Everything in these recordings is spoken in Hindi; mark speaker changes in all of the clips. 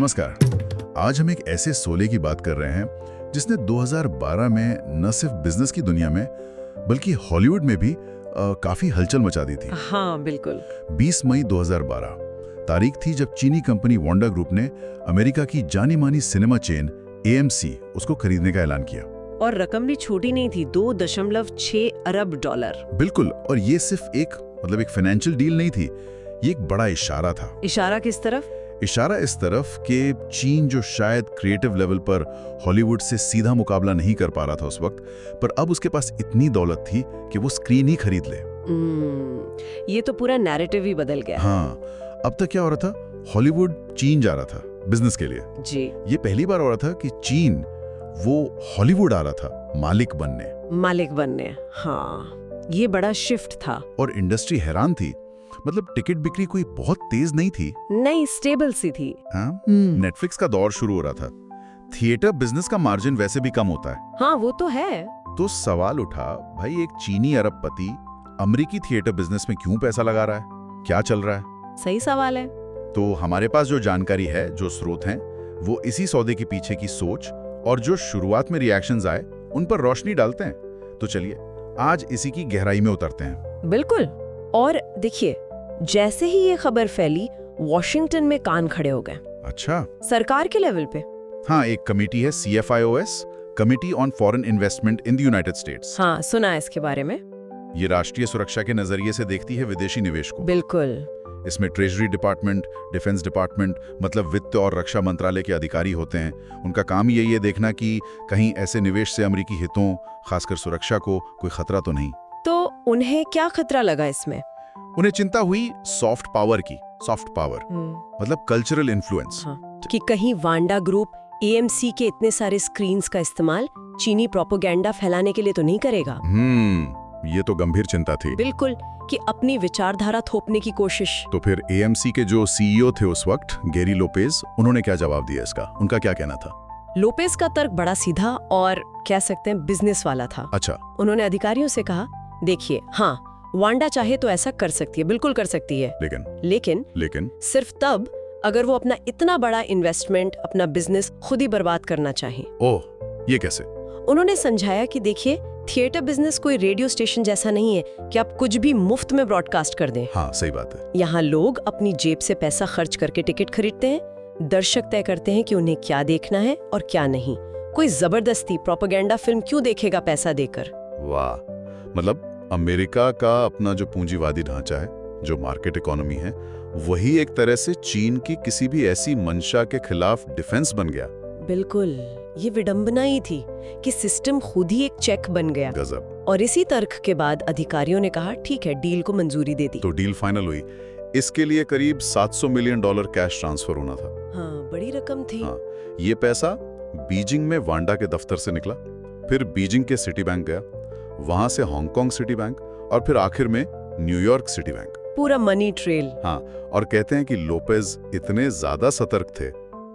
Speaker 1: नमस्कार। आज हम एक ऐसे शोले की बात कर रहे हैं जिसने 2012 में न सिर्फ बिजनेस की दुनिया में बल्कि हॉलीवुड में भी काफी हलचल मचा दी थी।
Speaker 2: हाँ बिल्कुल।
Speaker 1: 20 मई 2012 तारीख थी जब चीनी कंपनी वांडा ग्रुप ने अमेरिका की जानी मानी सिनेमा चेन AMC उसको खरीदने का ऐलान किया।
Speaker 2: और रकम भी छोटी नहीं थी, 2.6 अरब डॉलर।
Speaker 1: बिल्कुल। और ये सिर्फ एक फाइनेंशियल डील नहीं थी, ये एक बड़ा इशारा था।
Speaker 2: इशारा किस तरफ?
Speaker 1: इशारा इस तरफ कि चीन जो शायद क्रिएटिव लेवल पर हॉलीवुड से सीधा मुकाबला नहीं कर पा रहा था उस वक्त, पर अब उसके पास इतनी दौलत थी कि वो स्क्रीन ही खरीद ले।
Speaker 2: ये तो पूरा नैरेटिव ही बदल गया।
Speaker 1: हाँ, अब तक क्या हो रहा था, हॉलीवुड चीन जा रहा था बिजनेस के लिए।
Speaker 2: जी।
Speaker 1: ये पहली बार हो रहा था कि चीन वो हॉलीवुड आ रहा था मालिक बनने।
Speaker 2: हाँ, ये बड़ा शिफ्ट था।
Speaker 1: और इंडस्ट्री हैरान थी। मतलब टिकट बिक्री कोई बहुत तेज नहीं थी,
Speaker 2: नहीं, स्टेबल सी थी।
Speaker 1: नेटफ्लिक्स का दौर शुरू हो रहा था। थिएटर बिजनेस का मार्जिन वैसे भी कम होता है।
Speaker 2: हाँ वो तो है।
Speaker 1: तो सवाल उठा, भाई एक चीनी अरबपति अमेरिकी थिएटर बिजनेस में क्यों पैसा लगा रहा है, क्या चल रहा है?
Speaker 2: सही सवाल है।
Speaker 1: तो हमारे पास जो जानकारी है, जो स्रोत हैं, वो इसी सौदे के पीछे की सोच और जो शुरुआत में रिएक्शंस आए उन पर रोशनी डालते हैं। तो चलिए आज इसी की गहराई में उतरते हैं।
Speaker 2: बिल्कुल। और देखिए, जैसे ही ये खबर फैली, वॉशिंगटन में कान खड़े हो गए।
Speaker 1: अच्छा।
Speaker 2: सरकार के लेवल पे।
Speaker 1: हाँ, एक कमेटी है CFIOS, committee on foreign investment in the United states.
Speaker 2: हाँ, सुना है इसके बारे में।
Speaker 1: ये राष्ट्रीय सुरक्षा के नजरिए से देखती है विदेशी निवेश को।
Speaker 2: बिल्कुल।
Speaker 1: इसमें ट्रेजरी डिपार्टमेंट, डिफेंस डिपार्टमेंट, मतलब वित्त और रक्षा मंत्रालय के अधिकारी होते हैं। उनका काम यही है देखना कि कहीं ऐसे निवेश से अमेरिकी हितों, खासकर सुरक्षा को कोई खतरा तो नहीं।
Speaker 2: तो उन्हें क्या खतरा लगा इसमें?
Speaker 1: उन्हें चिंता हुई सॉफ्ट पावर की। सॉफ्ट पावर मतलब कल्चरल इन्फ्लुएंस।
Speaker 2: हाँ, कि कहीं वांडा ग्रुप AMC के इतने सारे स्क्रीन्स का इस्तेमाल चीनी प्रोपेगेंडा फैलाने के लिए तो नहीं करेगा।
Speaker 1: ये तो गंभीर चिंता थी।
Speaker 2: बिल्कुल, कि अपनी विचारधारा थोपने की कोशिश।
Speaker 1: तो फिर AMC के जो CEO थे उस वक्त, गैरी लोपेज, उन्होंने क्या जवाब दिया इसका? उनका क्या कहना था?
Speaker 2: लोपेज का तर्क बड़ा सीधा और कह सकते हैं बिजनेस वाला था।
Speaker 1: अच्छा।
Speaker 2: उन्होंने अधिकारियों से कहा, देखिए, हाँ वांडा चाहे तो ऐसा कर सकती है, बिल्कुल कर सकती है, लेकिन सिर्फ तब अगर वो अपना इतना बड़ा इन्वेस्टमेंट, अपना बिजनेस खुद ही बर्बाद करना चाहे।
Speaker 1: ओह, ये कैसे?
Speaker 2: उन्होंने समझाया कि देखिए, थिएटर बिजनेस कोई रेडियो स्टेशन जैसा नहीं है कि आप कुछ भी मुफ्त में ब्रॉडकास्ट कर दें।
Speaker 1: हाँ, सही बात है।
Speaker 2: यहाँ लोग अपनी जेब से पैसा खर्च करके टिकट खरीदते हैं, दर्शक तय करते हैं कि उन्हें क्या देखना है और क्या नहीं। कोई जबरदस्ती प्रोपेगेंडा फिल्म क्यों देखेगा पैसा देकर?
Speaker 1: वाह, मतलब अमेरिका का अपना जो पूंजीवादी ढांचा है, जो मार्केट इकोनॉमी है, वही एक तरह से चीन की किसी भी ऐसी मंशा के खिलाफ डिफेंस बन गया।
Speaker 2: बिल्कुल, ये विडंबना ही थी कि सिस्टम खुद ही एक चेक बन गया।
Speaker 1: गजब।
Speaker 2: और इसी तर्क के बाद अधिकारियों ने कहा, ठीक है, डील को मंजूरी दे दी।
Speaker 1: तो डील फाइनल हुई। इसके लिए करीब $700 मिलियन कैश ट्रांसफर होना था।
Speaker 2: हाँ, बड़ी रकम थी।
Speaker 1: हाँ, ये पैसा बीजिंग में वांडा के दफ्तर से निकला, फिर बीजिंग के सिटी बैंक गया, वहां से हांगकांग सिटी बैंक और फिर आखिर में न्यूयॉर्क सिटी बैंक।
Speaker 2: पूरा मनी ट्रेल।
Speaker 1: हाँ, और कहते हैं कि लोपेज इतने ज्यादा सतर्क थे,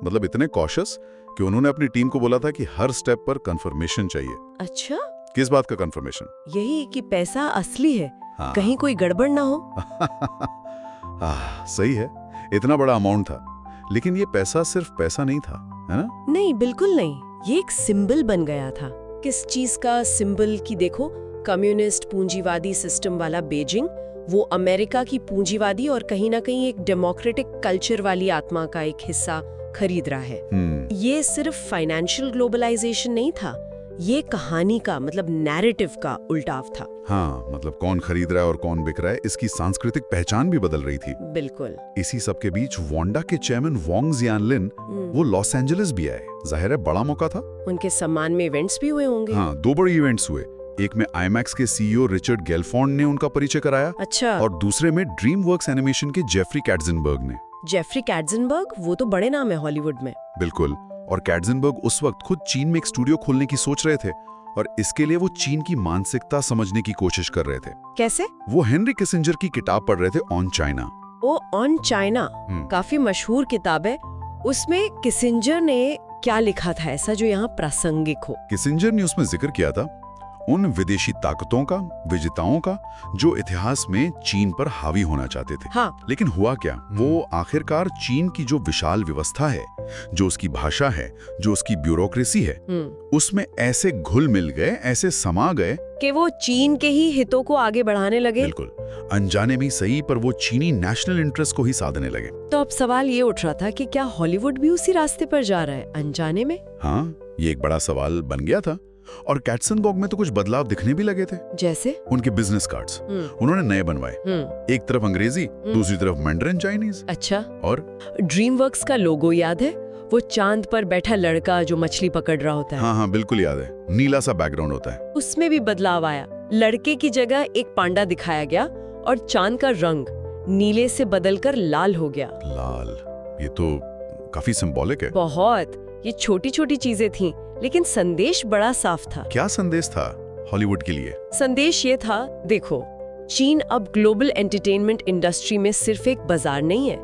Speaker 1: मतलब इतने कॉशियस, कि उन्होंने अपनी टीम को बोला था कि हर स्टेप पर कंफर्मेशन चाहिए।
Speaker 2: अच्छा,
Speaker 1: किस बात का कंफर्मेशन?
Speaker 2: यही कि पैसा असली है।
Speaker 1: हाँ।
Speaker 2: कहीं कोई गड़बड़ ना हो।
Speaker 1: सही है, इतना बड़ा अमाउंट था, लेकिन ये पैसा सिर्फ पैसा नहीं था, है ना?
Speaker 2: नहीं, बिल्कुल नहीं, ये एक सिंबल बन गया था। किस चीज का सिंबल? की देखो, कम्युनिस्ट पूंजीवादी सिस्टम वाला बीजिंग, वो अमेरिका की पूंजीवादी और कहीं ना कहीं एक डेमोक्रेटिक कल्चर वाली आत्मा का एक हिस्सा खरीद रहा है। ये सिर्फ फाइनेंशियल ग्लोबलाइजेशन नहीं था, ये कहानी का मतलब नैरेटिव का उल्टाव था।
Speaker 1: हाँ, मतलब कौन खरीद रहा है और कौन बिक रहा है, इसकी सांस्कृतिक पहचान भी बदल रही थी।
Speaker 2: बिल्कुल।
Speaker 1: इसी सब के बीच वांडा के चेयरमैन वोंग जियानलिन वो लॉस एंजलिस भी आए। जाहिर है बड़ा मौका था।
Speaker 2: उनके सम्मान में इवेंट्स भी हुए होंगे।
Speaker 1: हाँ, 2 बड़े इवेंट्स हुए। एक में IMAX के CEO रिचर्ड गेलफॉन्ड ने उनका परिचय कराया।
Speaker 2: अच्छा।
Speaker 1: और दूसरे में ड्रीमवर्क्स एनिमेशन के जेफरी कैट्ज़नबर्ग ने।
Speaker 2: जेफरी कैट्ज़नबर्ग, वो तो बड़े नाम है हॉलीवुड में।
Speaker 1: बिल्कुल। और कैट्ज़नबर्ग उस वक्त खुद चीन में एक स्टूडियो खोलने की सोच रहे थे, और इसके लिए वो चीन की मानसिकता समझने की कोशिश कर रहे थे।
Speaker 2: कैसे?
Speaker 1: वो हेनरी किसिंजर की किताब पढ़ रहे थे, on China.
Speaker 2: Oh, on China, काफी मशहूर किताब है। उसमें किसिंजर ने क्या लिखा था ऐसा जो यहाँ प्रासंगिक हो?
Speaker 1: किसिंजर ने उसमें जिक्र किया था, उन विदेशी ताकतों का, विजेताओं का, जो इतिहास में चीन पर हावी होना चाहते थे।
Speaker 2: हाँ।
Speaker 1: लेकिन हुआ क्या, वो आखिरकार चीन की जो विशाल व्यवस्था है, जो उसकी भाषा है, जो उसकी ब्यूरोक्रेसी है, उसमें ऐसे घुल मिल गए, ऐसे समा गए
Speaker 2: कि वो चीन के ही हितों को आगे बढ़ाने लगे।
Speaker 1: बिल्कुल, अनजाने में सही, पर वो चीनी नेशनल इंटरेस्ट को ही साधने लगे।
Speaker 2: तो अब सवाल ये उठ रहा था कि क्या हॉलीवुड भी उसी रास्ते पर जा रहा है, अनजाने में?
Speaker 1: हाँ, ये एक बड़ा सवाल बन गया था। और कैट्सनबर्ग में तो कुछ बदलाव दिखने भी लगे थे।
Speaker 2: जैसे
Speaker 1: उनके बिजनेस कार्ड्स उन्होंने नए बनवाए, एक तरफ अंग्रेजी, दूसरी तरफ मैंड्रिन चाइनीज।
Speaker 2: अच्छा।
Speaker 1: और
Speaker 2: ड्रीमवर्क्स का लोगो याद है, वो चांद पर बैठा लड़का जो मछली पकड़ रहा होता है?
Speaker 1: हाँ हाँ बिल्कुल याद है, नीला सा बैकग्राउंड होता है।
Speaker 2: उसमें भी बदलाव आया, लड़के की जगह एक पांडा दिखाया गया और चांद का रंग नीले से बदलकर लाल हो गया।
Speaker 1: लाल, ये तो काफी सिंबॉलिक है।
Speaker 2: बहुत। ये छोटी छोटी चीजें थीं, लेकिन संदेश बड़ा साफ था।
Speaker 1: क्या संदेश था हॉलीवुड के लिए?
Speaker 2: संदेश ये था, देखो, चीन अब ग्लोबल एंटरटेनमेंट इंडस्ट्री में सिर्फ एक बाजार नहीं है,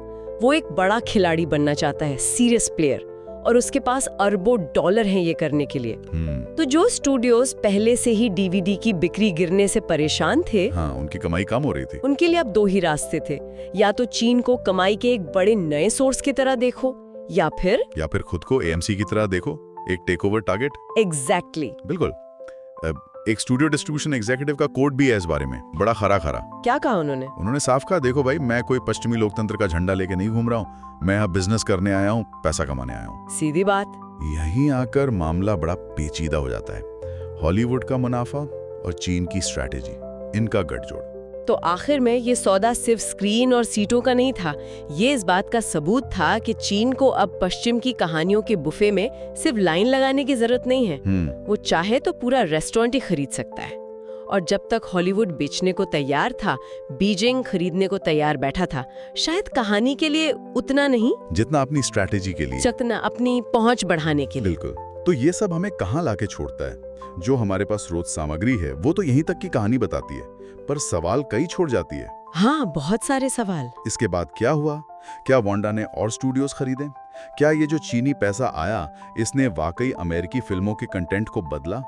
Speaker 2: वो एक बड़ा खिलाड़ी बनना चाहता है, सीरियस प्लेयर, और उसके पास अरबों डॉलर हैं ये करने के लिए। तो जो स्टूडियोज पहले से ही डीवीडी की बिक्री गिरने से परेशान थे,
Speaker 1: हाँ, उनकी कमाई कम हो रही थी,
Speaker 2: उनके लिए अब दो ही रास्ते थे, या तो चीन को कमाई के एक बड़े नए सोर्स की तरह देखो, या फिर खुद को एएमसी की तरह देखो, एक टेक ओवर टारगेट। एग्जैक्टली।
Speaker 1: बिल्कुल। एक स्टूडियो डिस्ट्रीब्यूशन एग्जीक्यूटिव का कोट भी है इस बारे में, बड़ा खरा।
Speaker 2: क्या कहा उन्होंने?
Speaker 1: उन्होंने साफ कहा, देखो भाई, मैं कोई पश्चिमी लोकतंत्र का झंडा लेके नहीं घूम रहा हूँ, मैं यहाँ बिजनेस करने आया हूँ, पैसा कमाने आया हूँ।
Speaker 2: सीधी बात।
Speaker 1: यहीं आकर मामला बड़ा पेचीदा हो जाता है। हॉलीवुड का मुनाफा और चीन की स्ट्रैटेजी, इनका गठजोड़।
Speaker 2: तो आखिर में ये सौदा सिर्फ स्क्रीन और सीटों का नहीं था, ये इस बात का सबूत था कि चीन को अब पश्चिम की कहानियों के बुफे में सिर्फ लाइन लगाने की जरूरत नहीं है। वो चाहे तो पूरा रेस्टोरेंट ही खरीद सकता है। और जब तक हॉलीवुड बेचने को तैयार था, बीजिंग खरीदने को तैयार बैठा था, शायद कहानी के लिए उतना नहीं
Speaker 1: जितना अपनी स्ट्रैटेजी के लिए,
Speaker 2: जितना अपनी पहुंच बढ़ाने के लिए।
Speaker 1: बिल्कुल। तो ये सब हमें कहाँ लाके छोड़ता है? जो हमारे पास स्रोत सामग्री है वो तो यहीं तक की कहानी बताती है, पर सवाल कई छोड़ जाती है।
Speaker 2: हाँ, बहुत सारे सवाल।
Speaker 1: इसके बाद क्या हुआ? क्या वांडा ने और स्टूडियोज खरीदे? क्या ये जो चीनी पैसा आया, इसने वाकई अमेरिकी फिल्मों के कंटेंट को बदला?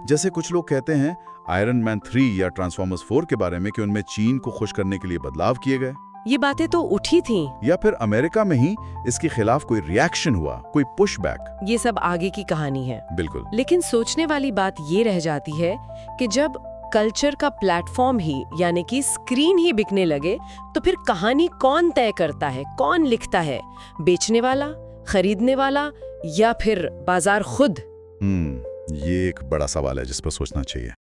Speaker 1: जैसे कुछ लोग कहते हैं आयरन मैन 3 या ट्रांसफॉर्मर्स 4 के बारे में कि उनमें चीन को खुश करने के लिए बदलाव किए गए।
Speaker 2: ये बातें तो उठी थीं।
Speaker 1: या फिर अमेरिका में ही इसके खिलाफ कोई रिएक्शन हुआ, कोई पुशबैक?
Speaker 2: ये सब आगे की कहानी है।
Speaker 1: बिल्कुल।
Speaker 2: लेकिन सोचने वाली बात ये रह जाती है कि जब कल्चर का प्लेटफॉर्म ही, यानी कि स्क्रीन ही बिकने लगे, तो फिर कहानी कौन तय करता है, कौन लिखता है? बेचने वाला, खरीदने वाला, या फिर बाजार खुद?
Speaker 1: ये एक बड़ा सवाल है जिस पर सोचना चाहिए।